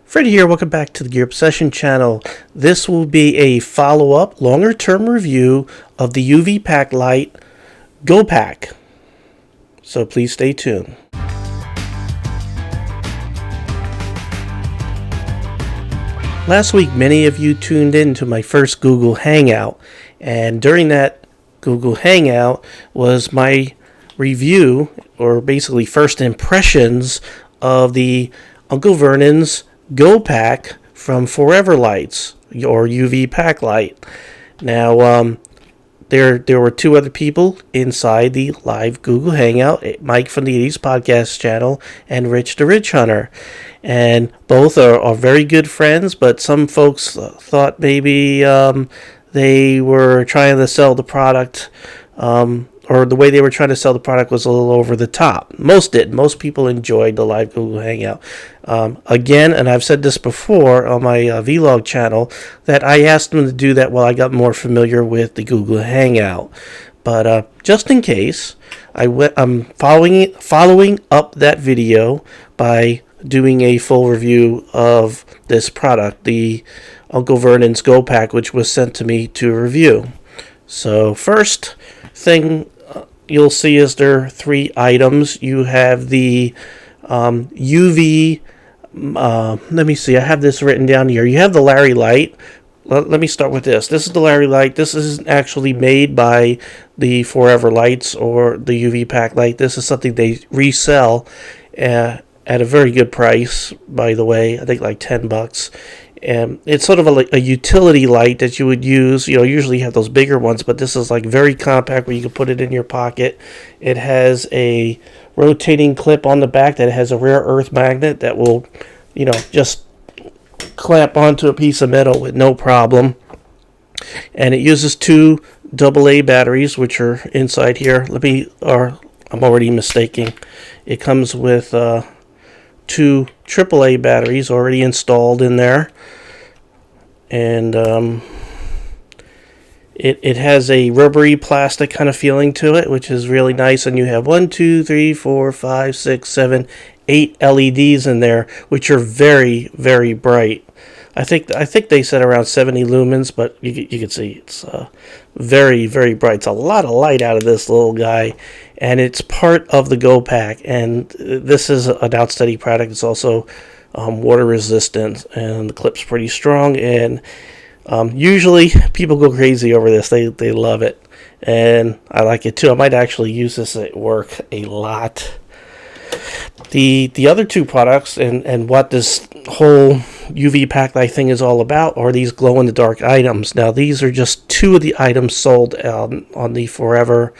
Fred here, welcome back to the Gear Obsession channel. This will be a follow-up, longer-term review of the UVPaqlite Go Pack. So please stay tuned. Last week, many of you tuned in to my first Google Hangout, and during that Google Hangout was my review, or basically first impressions, of the Uncle Vernon's Go Pack from Forever Lights, or UVPaqlite. Now, there were two other people inside the live Google Hangout, Mike from the 80s Podcast channel and Rich the Rich Hunter. And both are very good friends, but some folks thought maybe they were trying to sell the product, or the way they were trying to sell the product was a little over the top. Most did. Most people enjoyed the live Google Hangout. Again, and I've said this before on my vlog channel, that I asked them to do that while I got more familiar with the Google Hangout. But just in case, I'm following up that video by doing a full review of this product, the Uncle Vernon's Go Pack, which was sent to me to review. So first thing you'll see is there are three items. You have the UV, let me see, I have this written down here. You have the Larry Light. Let me start with this. This is the Larry Light. This isn't actually made by the Forever Lights or the UVPaqlite. This is something they resell at a very good price, by the way. I think like $10. And it's sort of a utility light that you would use. You know, usually you have those bigger ones, but this is like very compact where you can put it in your pocket. It has a rotating clip on the back that has a rare earth magnet that will, you know, just clamp onto a piece of metal with no problem. And it uses two AA batteries, which are inside here. I'm already mistaking. It comes with two AAA batteries already installed in there, and it has a rubbery plastic kind of feeling to it, which is really nice. And you have 1, 2, 3, 4, 5, 6, 7, 8 LEDs in there, which are very, very bright. I think they said around 70 lumens, but you can see it's very, very bright. It's a lot of light out of this little guy, and it's part of the Go Pack. And this is an outsteady product. It's also water resistant, and the clip's pretty strong. And usually people go crazy over this. They love it, and I like it too. I might actually use this at work a lot. The other two products, and what this whole UVPaqlite thing is all about, are these glow-in-the-dark items. Now, these are just two of the items sold on the Forever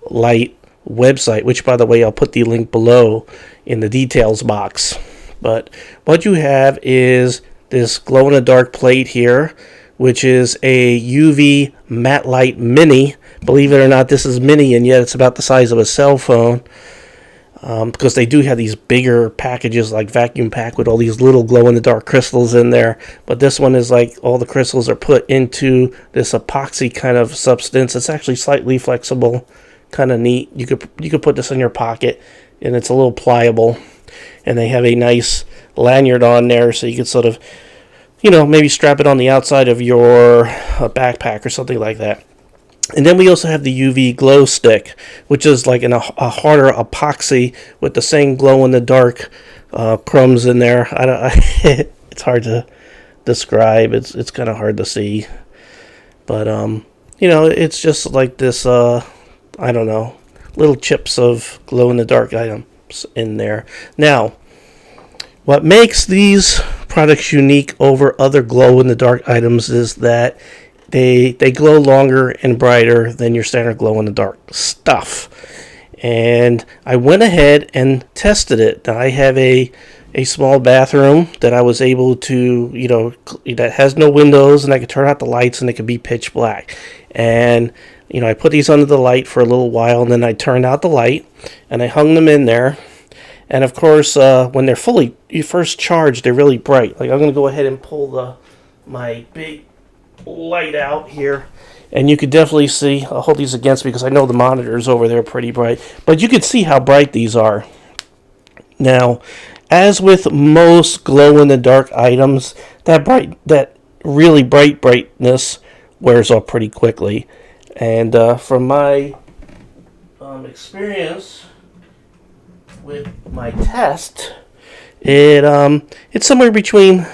Light website, which, by the way, I'll put the link below in the details box. But what you have is this glow-in-the-dark plate here, which is a UV Matte Light Mini. Believe it or not, this is mini, and yet it's about the size of a cell phone. Because they do have these bigger packages like Vacuum Pack with all these little glow-in-the-dark crystals in there. But this one is like all the crystals are put into this epoxy kind of substance. It's actually slightly flexible, kind of neat. You could put this in your pocket, and it's a little pliable. And they have a nice lanyard on there, so you could sort of, you know, maybe strap it on the outside of your backpack or something like that. And then we also have the UV glow stick, which is like a harder epoxy with the same glow-in-the-dark crumbs in there. It's hard to describe. It's kind of hard to see. But, you know, it's just like this, I don't know, little chips of glow-in-the-dark items in there. Now, what makes these products unique over other glow-in-the-dark items is that they glow longer and brighter than your standard glow-in-the-dark stuff. And I went ahead and tested it. Now, I have a small bathroom that I was able to, you know, that has no windows, and I could turn out the lights and it could be pitch black. And, you know, I put these under the light for a little while, and then I turned out the light and I hung them in there. And of course, when they're you first charged, they're really bright. Like, I'm going to go ahead and pull my big light out here, and you could definitely see. I'll hold these against me because I know the monitors over there are pretty bright, but you could see how bright these are. Now, As with most glow-in-the-dark items, that really bright brightness wears off pretty quickly. And from my experience with my test, it's somewhere between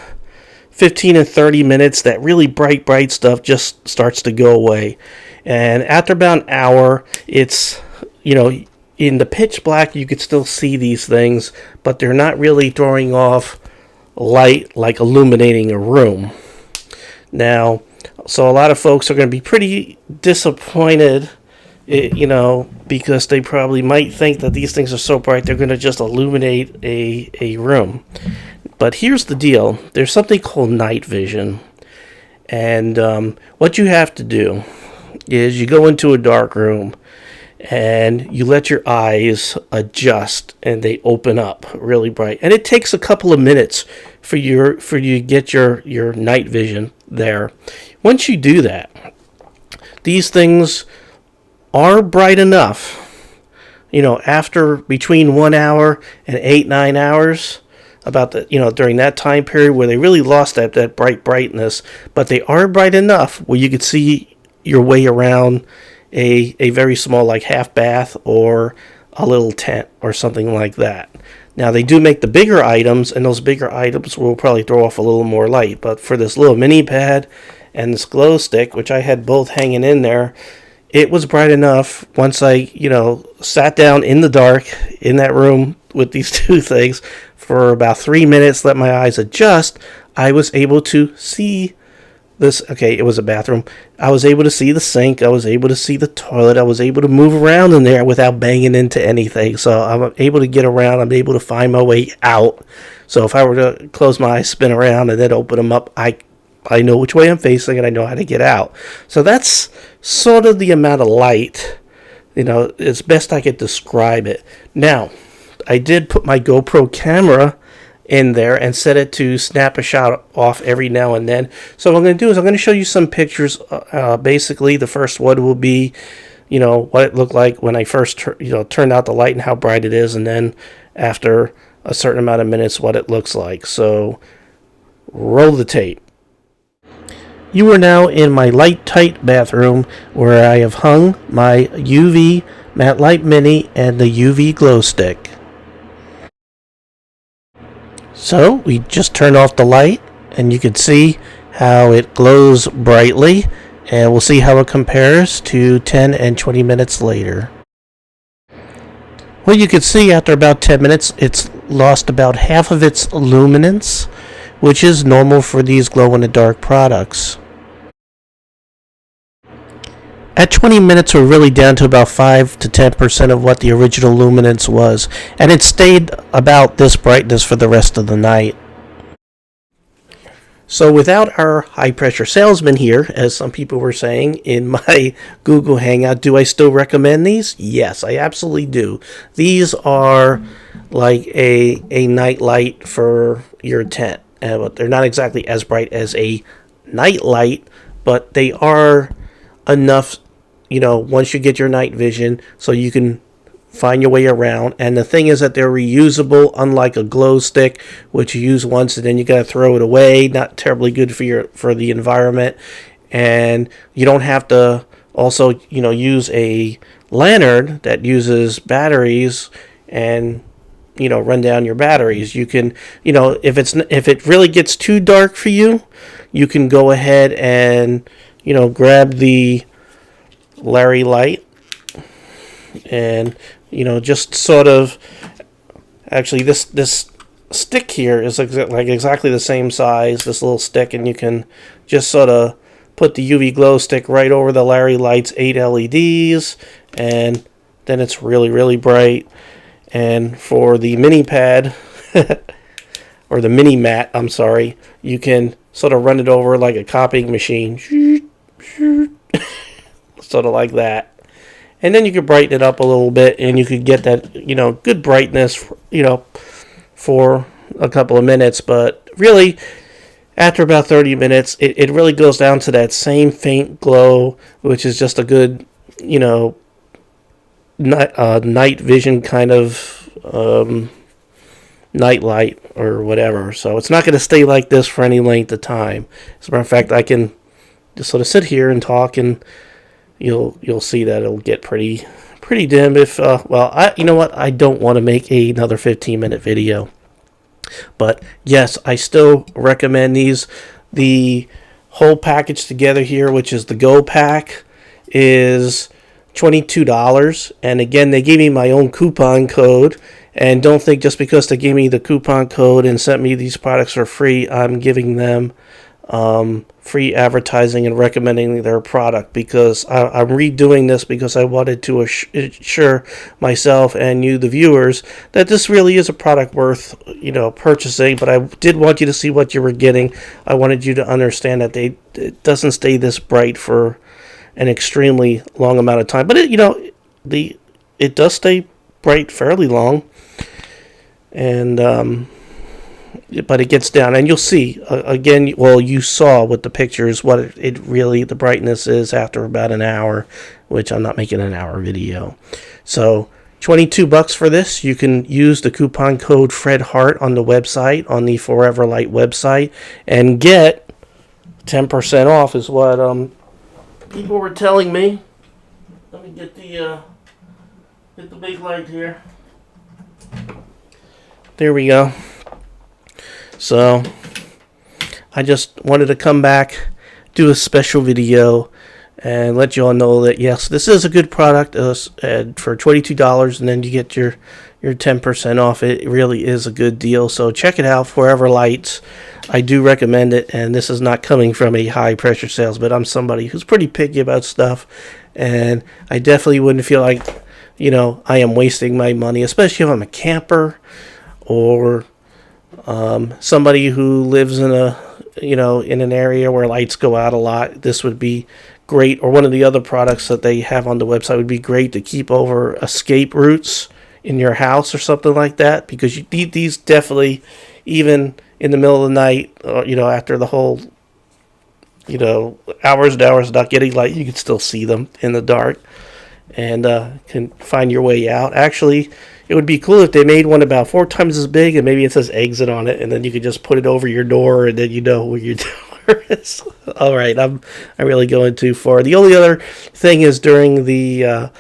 15 and 30 minutes that really bright stuff just starts to go away. And after about an hour, it's, in the pitch black, you could still see these things, but they're not really throwing off light like illuminating a room. Now, so a lot of folks are going to be pretty disappointed, because they probably might think that these things are so bright they're going to just illuminate a room. But here's the deal. There's something called night vision. And what you have to do is you go into a dark room and you let your eyes adjust and they open up really bright. And it takes a couple of minutes for you to get your night vision there. Once you do that, these things are bright enough, after between 1 hour and 8-9 hours, about the during that time period where they really lost that brightness, but they are bright enough where you could see your way around a very small, like, half bath or a little tent or something like that. Now, they do make the bigger items, and those bigger items will probably throw off a little more light, but for this little mini pad and this glow stick, which I had both hanging in there, it was bright enough once I sat down in the dark in that room with these two things for about 3 minutes, let my eyes adjust. I was able to see this. Okay, it was a bathroom. I was able to see the sink. I was able to see the toilet. I was able to move around in there without banging into anything. So I'm able to get around. I'm able to find my way out. So if I were to close my eyes, spin around, and then open them up, I know which way I'm facing and I know how to get out. So that's sort of the amount of light, as best I could describe it. Now, I did put my GoPro camera in there and set it to snap a shot off every now and then. So what I'm going to do is I'm going to show you some pictures. Basically, the first one will be, what it looked like when I first turned out the light and how bright it is, and then after a certain amount of minutes, what it looks like. So roll the tape. You are now in my light-tight bathroom where I have hung my UVPaqlite Mini and the UV glow stick. So we just turned off the light and you can see how it glows brightly, and we'll see how it compares to 10 and 20 minutes later. Well, you can see after about 10 minutes it's lost about half of its luminance, which is normal for these glow-in-the-dark products. At 20 minutes, we're really down to about 5 to 10% of what the original luminance was, and it stayed about this brightness for the rest of the night. So without our high-pressure salesman here, as some people were saying in my Google Hangout, do I still recommend these? Yes, I absolutely do. These are like a night light for your tent. But they're not exactly as bright as a night light, but they are enough, once you get your night vision, so you can find your way around. And the thing is that they're reusable, unlike a glow stick, which you use once and then you gotta throw it away. Not terribly good for the environment. And you don't have to also, use a lantern that uses batteries and run down your batteries. You can, if it really gets too dark for you, you can go ahead and grab the Larry light and just sort of, actually this stick here is like exactly the same size, this little stick, and you can just sort of put the UV glow stick right over the Larry light's 8 LEDs, and then it's really bright. And for the mini pad or the mini mat, I'm sorry, you can sort of run it over like a copying machine, sort of like that. And then you could brighten it up a little bit, and you could get that, good brightness, for a couple of minutes. But really, after about 30 minutes, it really goes down to that same faint glow, which is just a good, night vision kind of night light or whatever. So it's not going to stay like this for any length of time. As a matter of fact, I can just sort of sit here and talk, and you'll see that it'll get pretty dim. If you know what, I don't want to make another 15-minute video, but yes, I still recommend these. The whole package together here, which is the Go Pack, is $22, and again, they gave me my own coupon code. And don't think just because they gave me the coupon code and sent me these products for free, I'm giving them free advertising and recommending their product, because I'm redoing this because I wanted to assure myself and you, the viewers, that this really is a product worth purchasing. But I did want you to see what you were getting. I wanted you to understand that it doesn't stay this bright for an extremely long amount of time, but it does stay bright fairly long. And but it gets down, and you'll see again. Well, you saw with the pictures what it really, the brightness is after about an hour, which I'm not making an hour video. So $22 for this. You can use the coupon code FredHart on the website, on the ForeverLight website, and get 10% off. Is what people were telling me. Let me get the big light here. There we go. So I just wanted to come back, do a special video, and let you all know that yes, this is a good product for $22, and then you get your 10% off. It really is a good deal. So check it out, ForeverLight. I do recommend it, and this is not coming from a high pressure sales, but I'm somebody who's pretty picky about stuff, and I definitely wouldn't feel like I am wasting my money, especially if I'm a camper or somebody who lives in in an area where lights go out a lot. This would be great, or one of the other products that they have on the website would be great to keep over escape routes in your house or something like that, because you need these definitely even in the middle of the night, after the whole hours and hours not getting light, you can still see them in the dark and can find your way out. Actually, it would be cool if they made one about 4 times as big, and maybe it says exit on it, and then you could just put it over your door, and then where your door is. All right, I'm really going too far. The only other thing is during the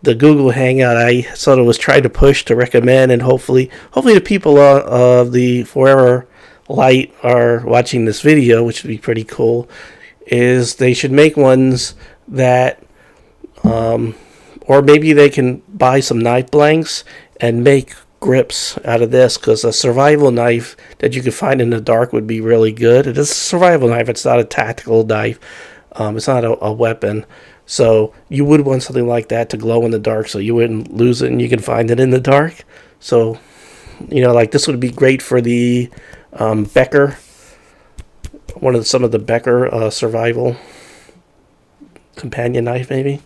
Google Hangout, I sort of was trying to push to recommend, and hopefully the people of the ForeverLight are watching this video, which would be pretty cool, is they should make ones that or maybe they can buy some knife blanks and make grips out of this, because a survival knife that you could find in the dark would be really good. It is a survival knife. It's not a tactical knife. It's not a weapon. So you would want something like that to glow in the dark so you wouldn't lose it and you can find it in the dark. So, like this would be great for the Becker, some of the Becker survival companion knife maybe.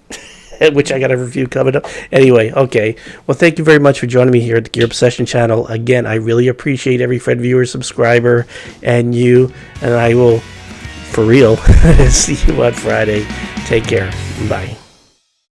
Which I got a review coming up. Anyway, okay. Well, thank you very much for joining me here at the Gear Obsession channel. Again, I really appreciate every friend, viewer, subscriber, and you. And I will, for real, see you on Friday. Take care. Bye.